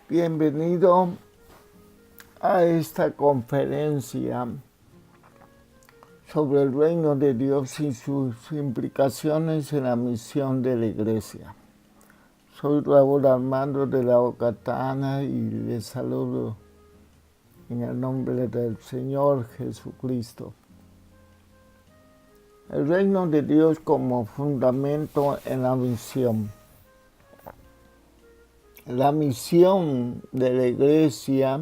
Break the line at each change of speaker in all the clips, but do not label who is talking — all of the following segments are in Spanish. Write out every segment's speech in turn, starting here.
Bienvenido a esta conferencia sobre el reino de Dios y sus implicaciones en la misión de la Iglesia. Soy Raúl Armando de la Ocatana y les saludo en el nombre del Señor Jesucristo. El reino de Dios como fundamento en la misión. La misión de la Iglesia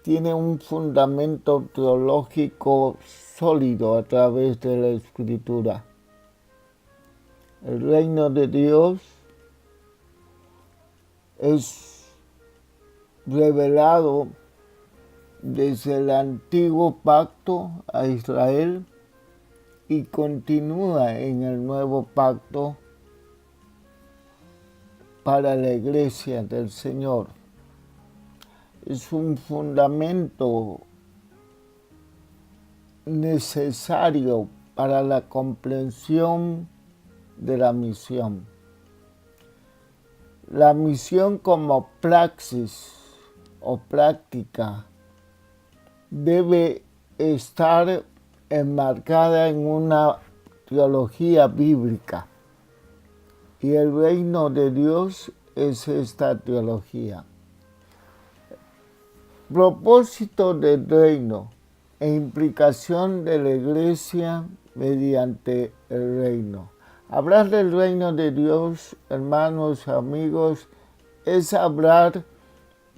tiene un fundamento teológico sólido a través de la Escritura. El reino de Dios es revelado desde el antiguo pacto a Israel y continúa en el nuevo pacto para la Iglesia del Señor. Es un fundamento necesario para la comprensión de la misión. La misión como praxis o práctica debe estar enmarcada en una teología bíblica. Y el reino de Dios es esta teología. Propósito del reino e implicación de la Iglesia mediante el reino. Hablar del reino de Dios, hermanos, amigos, es hablar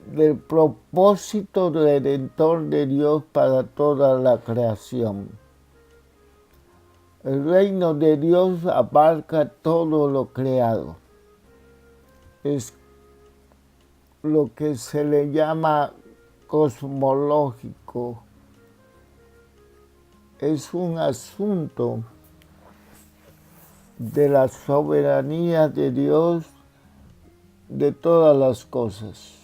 del propósito redentor de Dios para toda la creación. El reino de Dios abarca todo lo creado. Es lo que se le llama cosmológico. Es un asunto de la soberanía de Dios de todas las cosas.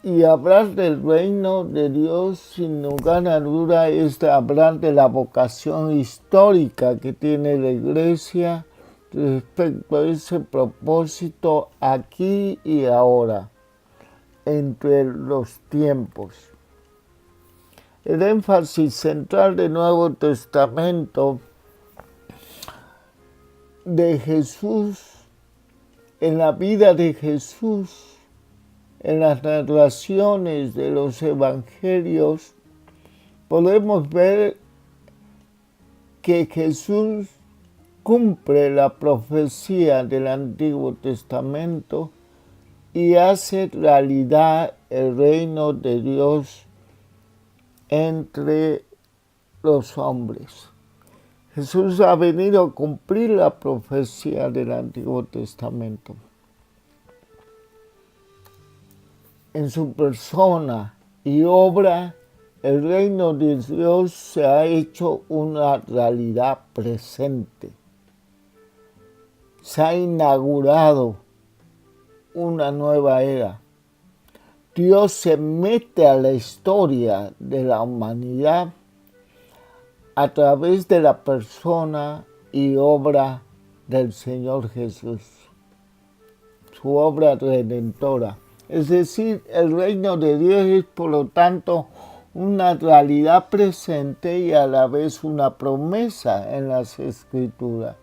Y hablar del reino de Dios, sin lugar a duda, es hablar de la vocación histórica que tiene la Iglesia respecto a ese propósito aquí y ahora, entre los tiempos. El énfasis central del Nuevo Testamento de Jesús, en la vida de Jesús, en las narraciones de los evangelios, podemos ver que Jesús cumple la profecía del Antiguo Testamento y hace realidad el reino de Dios entre los hombres. Jesús ha venido a cumplir la profecía del Antiguo Testamento. En su persona y obra, el reino de Dios se ha hecho una realidad presente. Se ha inaugurado una nueva era. Dios se mete a la historia de la humanidad a través de la persona y obra del Señor Jesús, su obra redentora. Es decir, el reino de Dios es, por lo tanto, una realidad presente y a la vez una promesa en las Escrituras,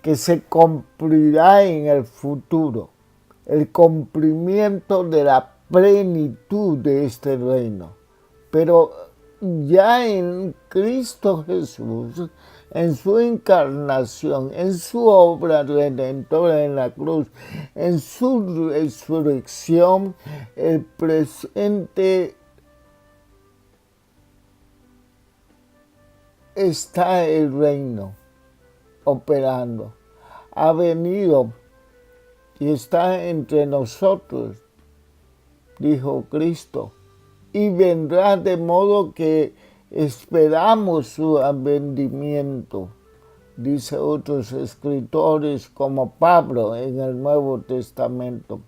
que se cumplirá en el futuro, el cumplimiento de la plenitud de este reino. Pero ya en Cristo Jesús, en su encarnación, en su obra redentora en la cruz, en su resurrección, el presente está el reino operando. Ha venido y está entre nosotros, dijo Cristo, y vendrá de modo que esperamos su advenimiento, dice otros escritores como Pablo en el Nuevo Testamento.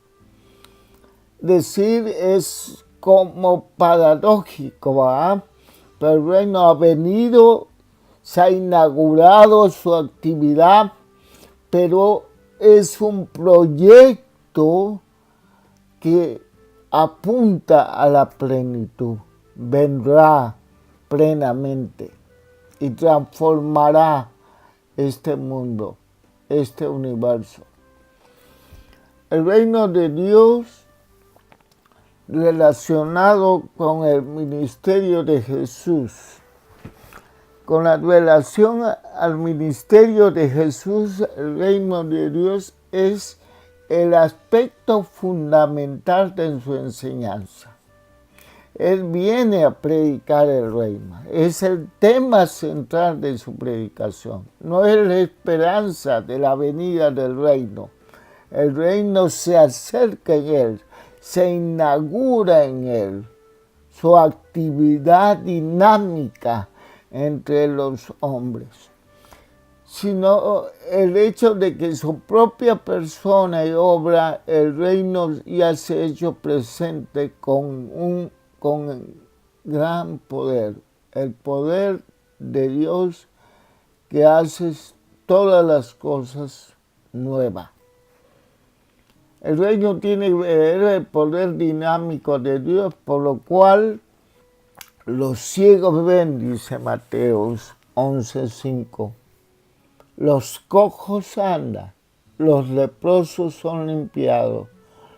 Decir es como paradójico, ¿verdad? Pero el reino ha venido, se ha inaugurado su actividad, pero es un proyecto que apunta a la plenitud. Vendrá plenamente y transformará este mundo, este universo. El reino de Dios, relacionado con el ministerio de Jesús. Con la relación al ministerio de Jesús, el reino de Dios es el aspecto fundamental de su enseñanza. Él viene a predicar el reino. Es el tema central de su predicación. No es la esperanza de la venida del reino. El reino se acerca en él, se inaugura en él. Su actividad dinámica entre los hombres, sino el hecho de que su propia persona y obra, el reino ya se ha hecho presente con gran poder, el poder de Dios que hace todas las cosas nuevas. El reino tiene el poder dinámico de Dios, por lo cual los ciegos ven, dice Mateos 11:5. Los cojos andan, los leprosos son limpiados,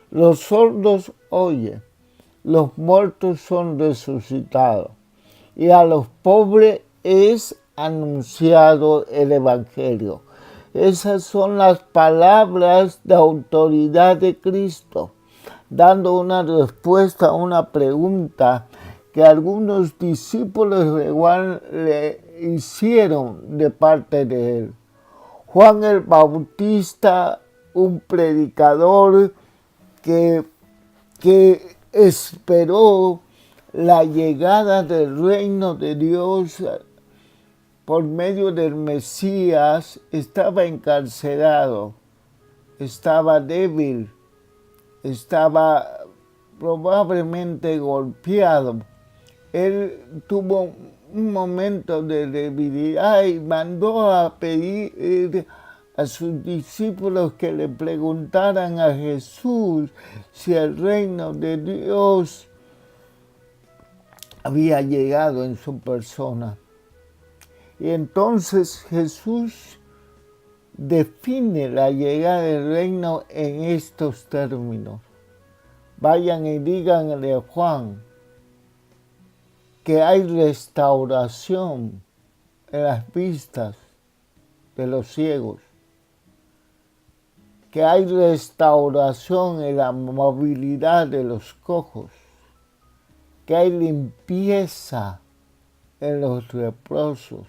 los sordos oyen, los muertos son resucitados, y a los pobres es anunciado el Evangelio. Esas son las palabras de autoridad de Cristo, dando una respuesta a una pregunta que algunos discípulos igual le hicieron de parte de él. Juan el Bautista, un predicador que esperó la llegada del reino de Dios por medio del Mesías, estaba encarcelado, estaba débil, estaba probablemente golpeado. Él tuvo un momento de debilidad y mandó a pedir a sus discípulos que le preguntaran a Jesús si el reino de Dios había llegado en su persona. Y entonces Jesús define la llegada del reino en estos términos. Vayan y díganle a Juan que hay restauración en las vistas de los ciegos, que hay restauración en la movilidad de los cojos, que hay limpieza en los leprosos,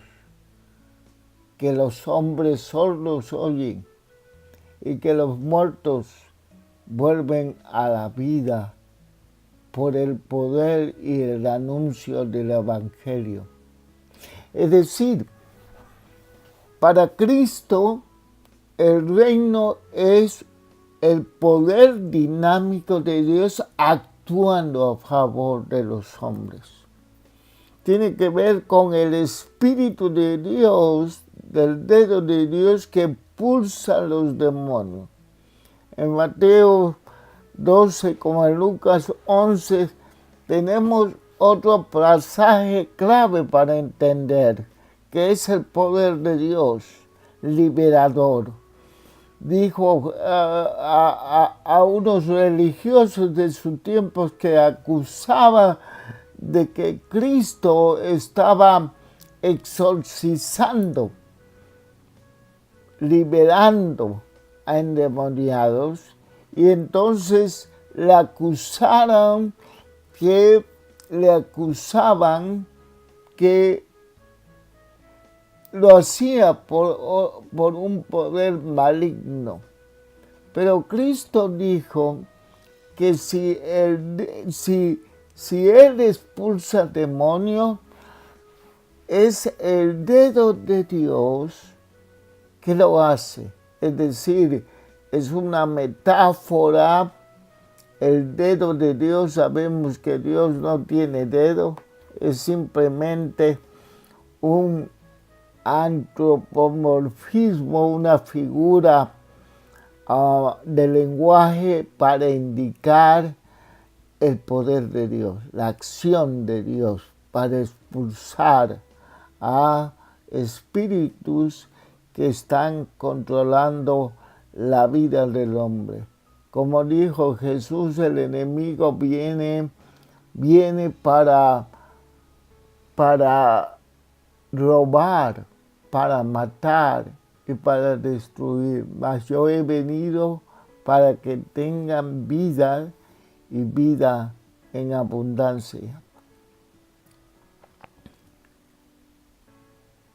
que los hombres sordos oyen y que los muertos vuelven a la vida por el poder y el anuncio del Evangelio. Es decir, para Cristo el reino es el poder dinámico de Dios actuando a favor de los hombres. Tiene que ver con el Espíritu de Dios, del dedo de Dios que expulsa a los demonios. En Mateo 12, como en Lucas 11, tenemos otro pasaje clave para entender, que es el poder de Dios, liberador. Dijo a unos religiosos de sus tiempos que acusaban de que Cristo estaba exorcizando, liberando a endemoniados, y entonces le acusaban que lo hacía por un poder maligno. Pero Cristo dijo que si Él expulsa demonios, es el dedo de Dios que lo hace. Es decir, es una metáfora el dedo de Dios. Sabemos que Dios no tiene dedo, es simplemente un antropomorfismo, una figura de lenguaje para indicar el poder de Dios, la acción de Dios para expulsar a espíritus que están controlando la vida del hombre. Como dijo Jesús, el enemigo viene para robar, para matar y para destruir. Mas yo he venido para que tengan vida y vida en abundancia.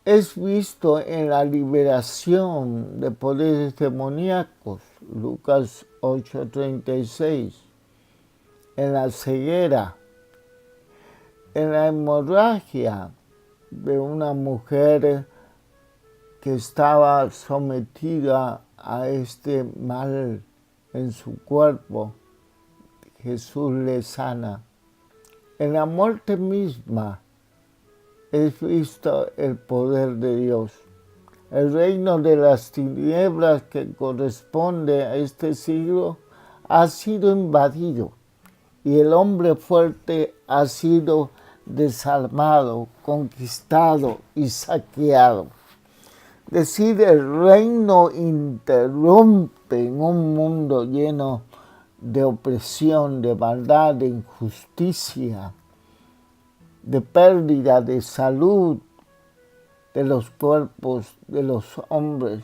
Es visto en la liberación de poderes demoníacos, Lucas 8:36, en la ceguera, en la hemorragia de una mujer que estaba sometida a este mal en su cuerpo. Jesús le sana. En la muerte misma es visto el poder de Dios. El reino de las tinieblas que corresponde a este siglo ha sido invadido y el hombre fuerte ha sido desarmado, conquistado y saqueado. Es decir, el reino interrumpe en un mundo lleno de opresión, de maldad, de injusticia, de pérdida de salud de los cuerpos de los hombres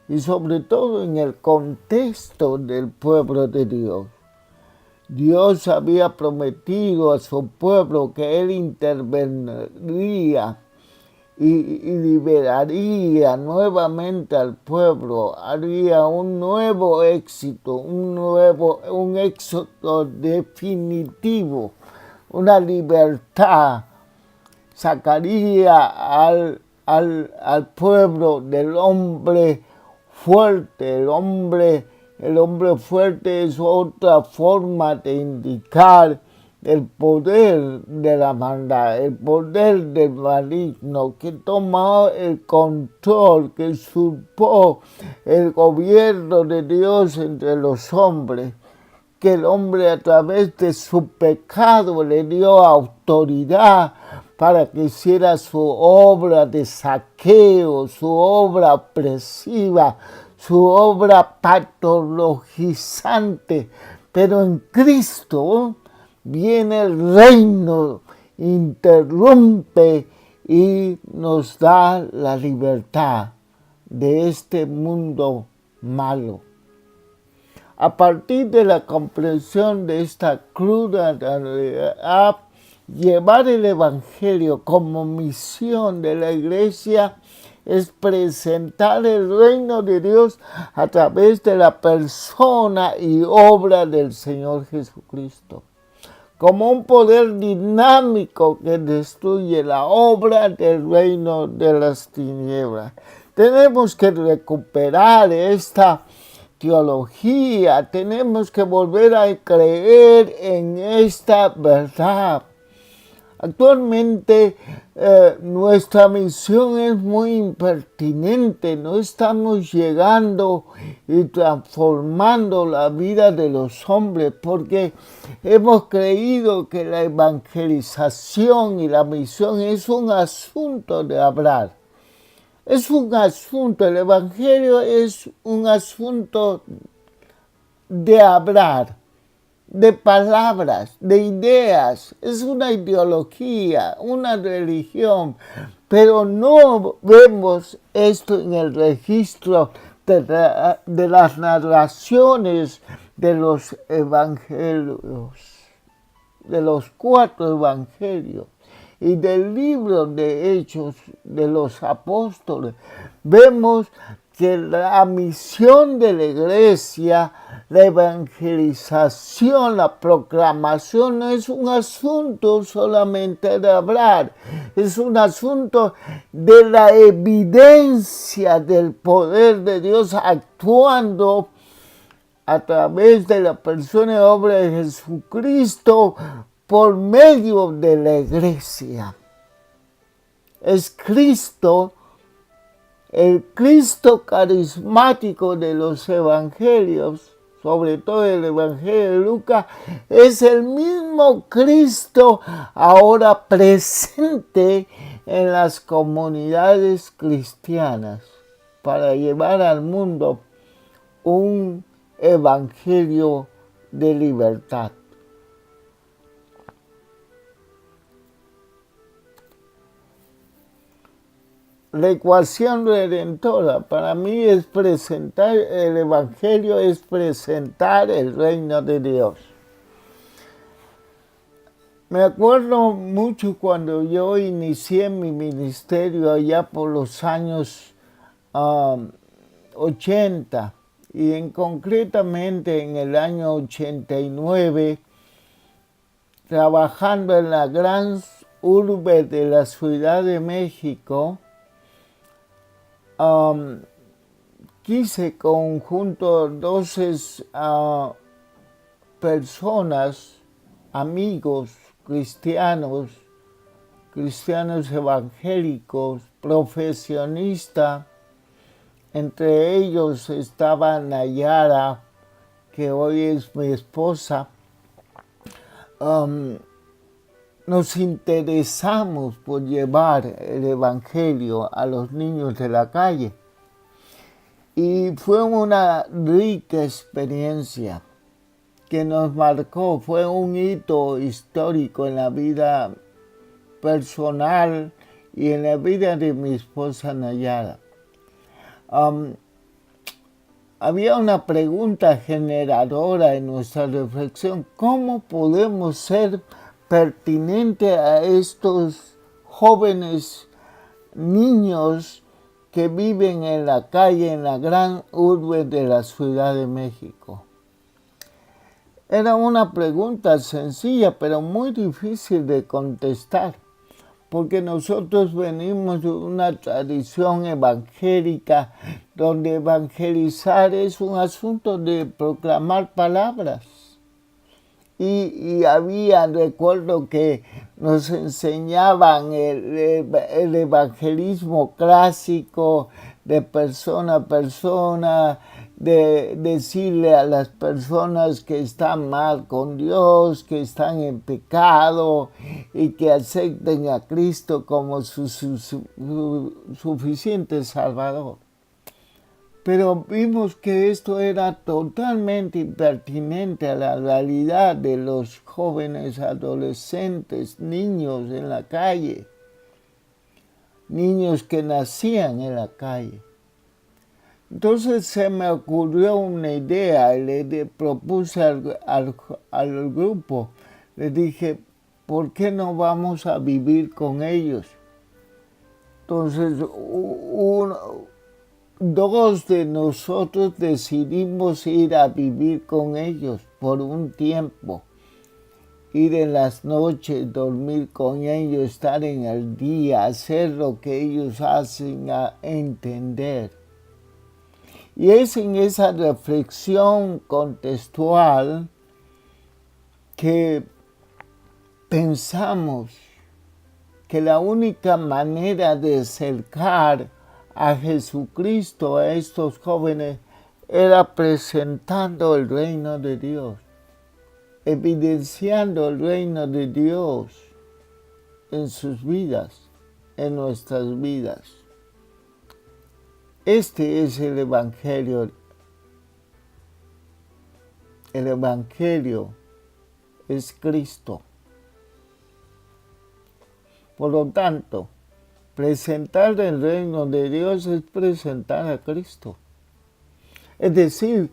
y sobre todo en el contexto del pueblo de Dios. Dios había prometido a su pueblo que Él intervendría y liberaría nuevamente al pueblo, haría un nuevo éxito, un éxodo definitivo, una libertad, sacaría al pueblo del hombre fuerte. El hombre fuerte es otra forma de indicar el poder de la maldad, el poder del maligno que toma el control, que usurpó el gobierno de Dios entre los hombres, que el hombre a través de su pecado le dio autoridad para que hiciera su obra de saqueo, su obra opresiva, su obra patologizante. Pero en Cristo viene el reino, interrumpe y nos da la libertad de este mundo malo. A partir de la comprensión de esta cruda realidad, llevar el Evangelio como misión de la Iglesia es presentar el reino de Dios a través de la persona y obra del Señor Jesucristo, como un poder dinámico que destruye la obra del reino de las tinieblas. Tenemos que recuperar esta teología, tenemos que volver a creer en esta verdad. Actualmente nuestra misión es muy impertinente, no estamos llegando y transformando la vida de los hombres porque hemos creído que la evangelización y la misión es un asunto de hablar. Es un asunto, el Evangelio es un asunto de hablar, de palabras, de ideas. Es una ideología, una religión, pero no vemos esto en el registro de las narraciones de los evangelios, de los 4 evangelios. Y del libro de Hechos de los Apóstoles, vemos que la misión de la Iglesia, la evangelización, la proclamación no es un asunto solamente de hablar, es un asunto de la evidencia del poder de Dios actuando a través de la persona y obra de Jesucristo por medio de la iglesia. Es Cristo, el Cristo carismático de los evangelios, sobre todo el evangelio de Lucas, es el mismo Cristo ahora presente en las comunidades cristianas para llevar al mundo un evangelio de libertad. La ecuación redentora para mí es presentar el evangelio, es presentar el reino de Dios. Me acuerdo mucho cuando yo inicié mi ministerio allá por los años 80 y concretamente en el año 89, trabajando en la gran urbe de la Ciudad de México, quise junto a 12 personas, amigos cristianos evangélicos, profesionistas. Entre ellos estaba Nayara, que hoy es mi esposa. Nos interesamos por llevar el evangelio a los niños de la calle. Y fue una rica experiencia que nos marcó, fue un hito histórico en la vida personal y en la vida de mi esposa Nayara. Había una pregunta generadora en nuestra reflexión: ¿cómo podemos ser pertinentes a estos jóvenes niños que viven en la calle, en la gran urbe de la Ciudad de México? Era una pregunta sencilla, pero muy difícil de contestar, porque nosotros venimos de una tradición evangélica donde evangelizar es un asunto de proclamar palabras. Y recuerdo que nos enseñaban el evangelismo clásico de persona a persona, de decirle a las personas que están mal con Dios, que están en pecado y que acepten a Cristo como su suficiente Salvador. Pero vimos que esto era totalmente impertinente a la realidad de los jóvenes, adolescentes, niños en la calle, niños que nacían en la calle. Entonces se me ocurrió una idea y le propuse al grupo, le dije, ¿por qué no vamos a vivir con ellos? Entonces, dos de nosotros decidimos ir a vivir con ellos por un tiempo, ir en las noches, dormir con ellos, estar en el día, hacer lo que ellos hacen, a entender. Y es en esa reflexión contextual que pensamos que la única manera de acercar a Jesucristo a estos jóvenes era presentando el reino de Dios, evidenciando el reino de Dios en sus vidas, en nuestras vidas. Este es el Evangelio. El Evangelio es Cristo. Por lo tanto, presentar el reino de Dios es presentar a Cristo. Es decir,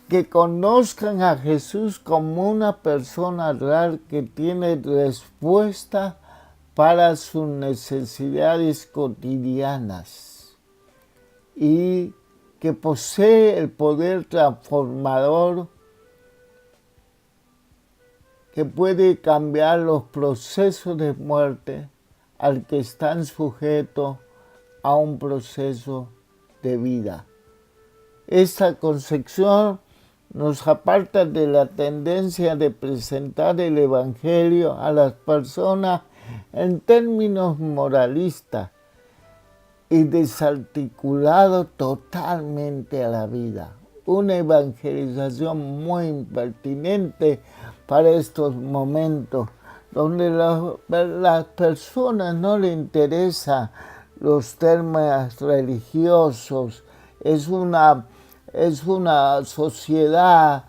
que conozcan a Jesús como una persona real que tiene respuesta para sus necesidades cotidianas y que posee el poder transformador que puede cambiar los procesos de muerte al que están sujetos a un proceso de vida. Esta concepción nos aparta de la tendencia de presentar el Evangelio a las personas en términos moralistas y desarticulado totalmente a la vida. Una evangelización muy impertinente para estos momentos, donde las personas no les interesan los temas religiosos. Es una sociedad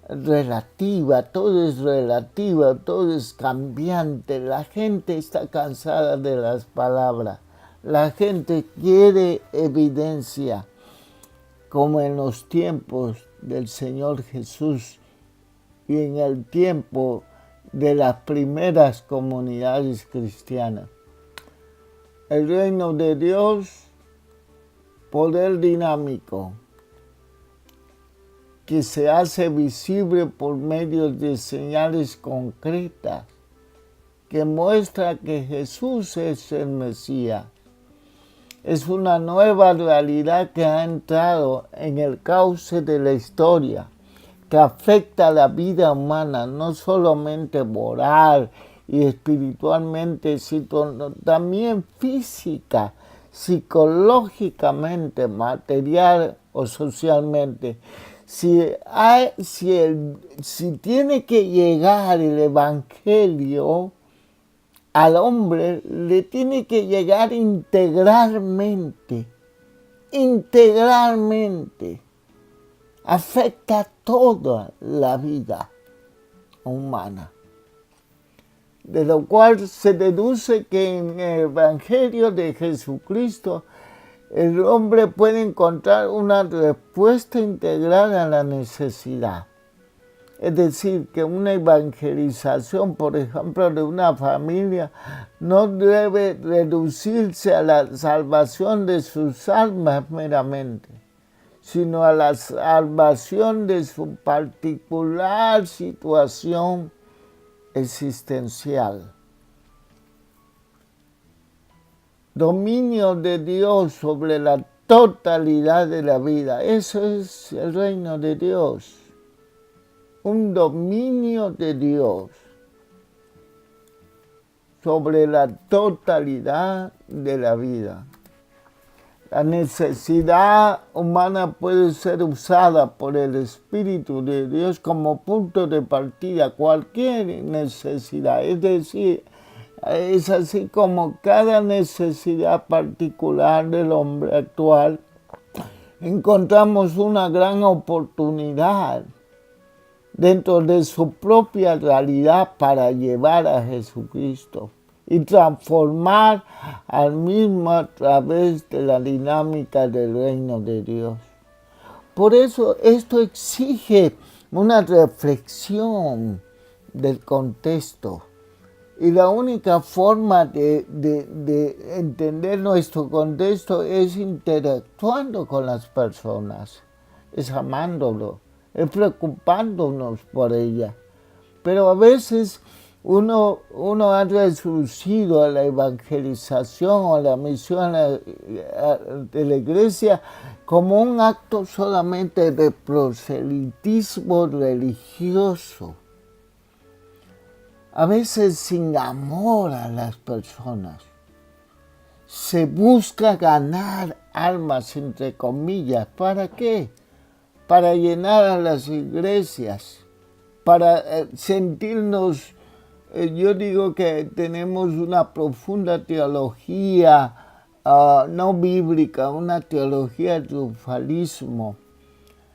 relativa, todo es relativo, todo es cambiante. La gente está cansada de las palabras. La gente quiere evidencia, como en los tiempos del Señor Jesús y en el tiempo de las primeras comunidades cristianas. El reino de Dios, poder dinámico, que se hace visible por medio de señales concretas, que muestra que Jesús es el Mesías. Es una nueva realidad que ha entrado en el cauce de la historia, que afecta a la vida humana, no solamente moral y espiritualmente, sino también física, psicológicamente, material o socialmente. Si tiene que llegar el Evangelio al hombre, le tiene que llegar integralmente. Afecta toda la vida humana. De lo cual se deduce que en el Evangelio de Jesucristo el hombre puede encontrar una respuesta integral a la necesidad. Es decir, que una evangelización, por ejemplo, de una familia, no debe reducirse a la salvación de sus almas meramente, sino a la salvación de su particular situación existencial. Dominio de Dios sobre la totalidad de la vida. Eso es el reino de Dios. Un dominio de Dios sobre la totalidad de la vida. La necesidad humana puede ser usada por el Espíritu de Dios como punto de partida, cualquier necesidad. Es decir, es así como cada necesidad particular del hombre actual, encontramos una gran oportunidad dentro de su propia realidad para llevar a Jesucristo y transformar al mismo a través de la dinámica del reino de Dios. Por eso esto exige una reflexión del contexto. Y la única forma de entender nuestro contexto es interactuando con las personas, es amándolo, es preocupándonos por ellas. Pero a veces uno ha reducido a la evangelización o a la misión de la iglesia como un acto solamente de proselitismo religioso. A veces sin amor a las personas. Se busca ganar almas, entre comillas. ¿Para qué? Para llenar a las iglesias, para sentirnos, yo digo que tenemos una profunda teología no bíblica, una teología de triunfalismo.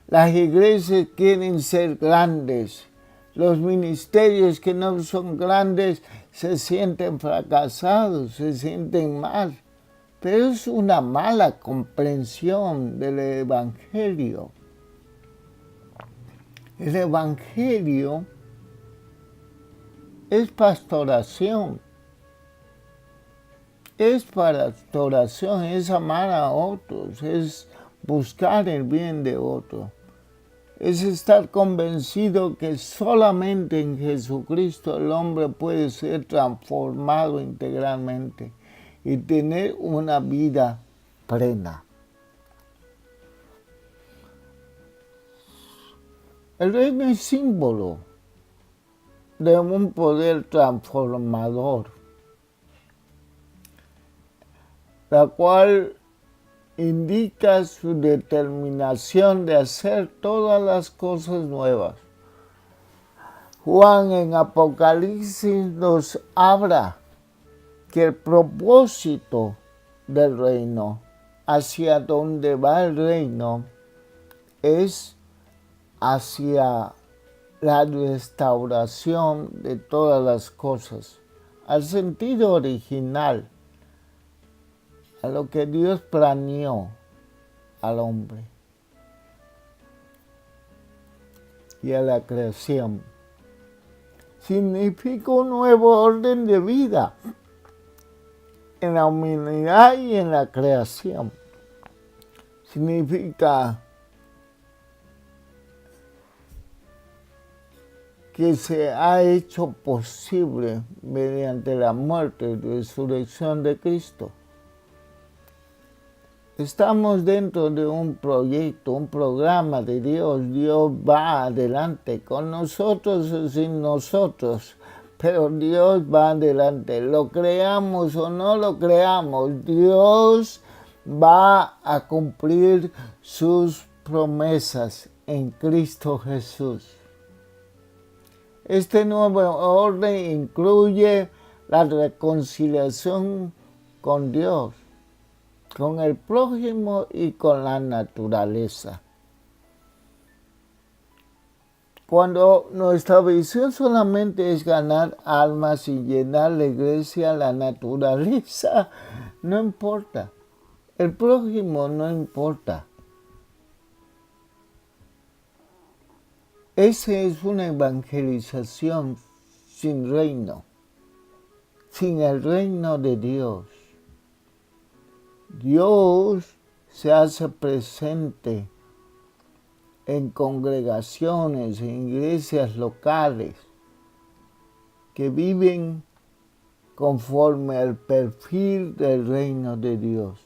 Las iglesias quieren ser grandes. Los ministerios que no son grandes se sienten fracasados, se sienten mal. Pero es una mala comprensión del Evangelio. El Evangelio es pastoración. Es pastoración, es amar a otros, es buscar el bien de otros. Es estar convencido que solamente en Jesucristo el hombre puede ser transformado integralmente y tener una vida plena. El reino es símbolo de un poder transformador, la cual indica su determinación de hacer todas las cosas nuevas. Juan en Apocalipsis nos habla que el propósito del reino, hacia donde va el reino, es hacia la restauración de todas las cosas, al sentido original, a lo que Dios planeó al hombre y a la creación. Significa un nuevo orden de vida en la humanidad y en la creación. Significa que se ha hecho posible mediante la muerte y resurrección de Cristo. Estamos dentro de un proyecto, un programa de Dios. Dios va adelante con nosotros o sin nosotros, pero Dios va adelante. Lo creamos o no lo creamos, Dios va a cumplir sus promesas en Cristo Jesús. Este nuevo orden incluye la reconciliación con Dios, con el prójimo y con la naturaleza. Cuando nuestra visión solamente es ganar almas y llenar la iglesia, la naturaleza no importa. El prójimo no importa. Esa es una evangelización sin reino, sin el reino de Dios. Dios se hace presente en congregaciones, en iglesias locales que viven conforme al perfil del reino de Dios.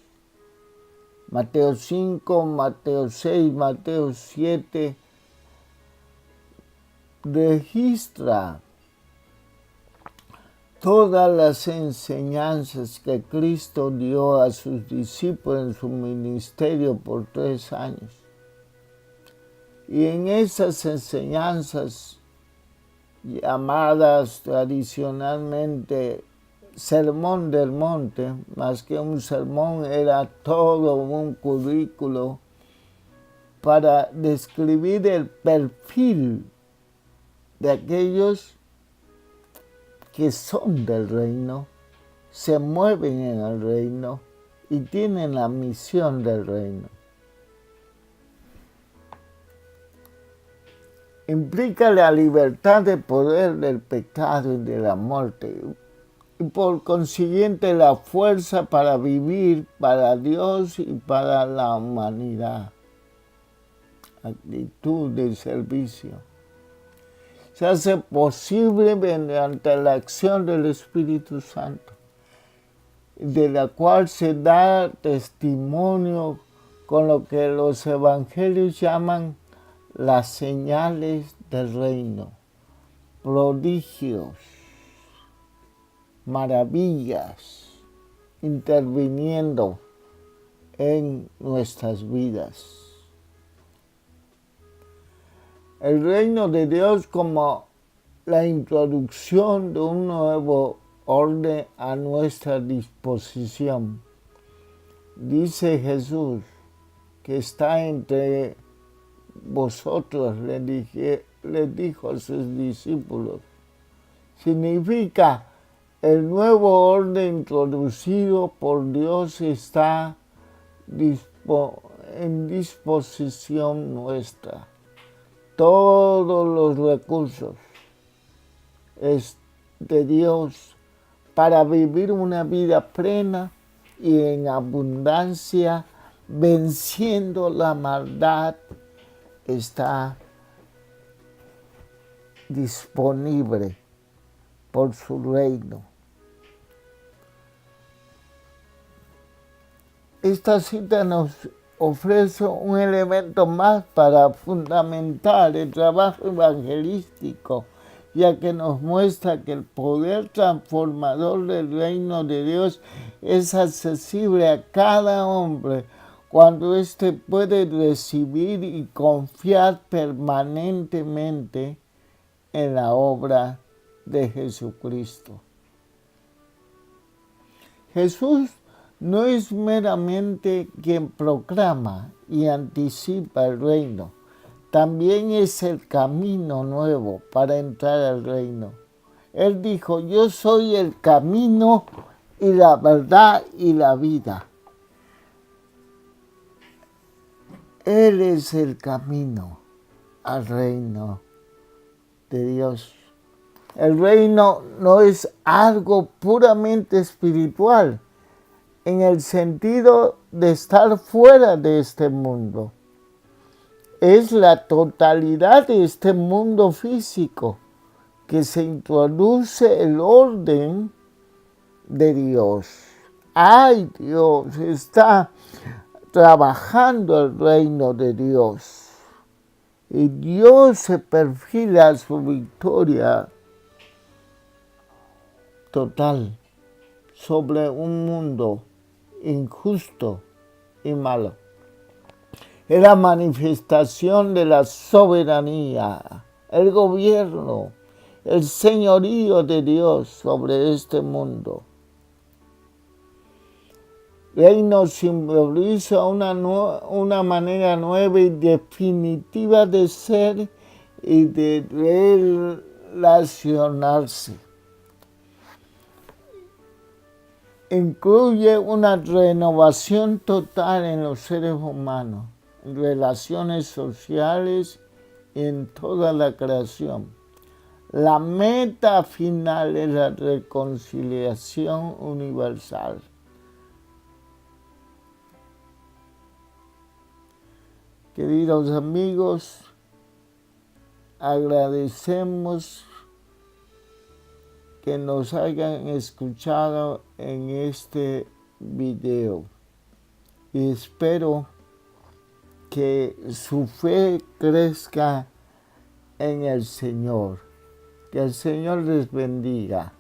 Mateo 5, Mateo 6, Mateo 7 registra todas las enseñanzas que Cristo dio a sus discípulos en su ministerio por 3 años. Y en esas enseñanzas, llamadas tradicionalmente Sermón del Monte, más que un sermón, era todo un currículo para describir el perfil de aquellos que son del reino, se mueven en el reino y tienen la misión del reino. Implica la libertad de poder del pecado y de la muerte, y por consiguiente la fuerza para vivir para Dios y para la humanidad. Actitud de servicio. Se hace posible mediante la acción del Espíritu Santo, de la cual se da testimonio con lo que los evangelios llaman las señales del reino, prodigios, maravillas, interviniendo en nuestras vidas. El reino de Dios como la introducción de un nuevo orden a nuestra disposición. Dice Jesús que está entre vosotros, les dijo a sus discípulos. Significa el nuevo orden introducido por Dios está en disposición nuestra. Todos los recursos es de Dios para vivir una vida plena y en abundancia, venciendo la maldad, está disponible por su reino. Esta cita nos ofrece un elemento más para fundamentar el trabajo evangelístico, ya que nos muestra que el poder transformador del reino de Dios es accesible a cada hombre cuando éste puede recibir y confiar permanentemente en la obra de Jesucristo. Jesús no es meramente quien proclama y anticipa el reino, también es el camino nuevo para entrar al reino. Él dijo, yo soy el camino y la verdad y la vida. Él es el camino al reino de Dios. El reino no es algo puramente espiritual, en el sentido de estar fuera de este mundo. Es la totalidad de este mundo físico que se introduce el orden de Dios. ¡Ay, Dios! Está trabajando el reino de Dios. Y Dios se perfila su victoria total sobre un mundo injusto y malo. Es la manifestación de la soberanía, el gobierno, el señorío de Dios sobre este mundo. Reino simboliza una manera nueva y definitiva de ser y de relacionarse. Incluye una renovación total en los seres humanos, en relaciones sociales y en toda la creación. La meta final es la reconciliación universal. Queridos amigos, agradecemos que nos hayan escuchado en este video y espero que su fe crezca en el Señor. Que el Señor les bendiga.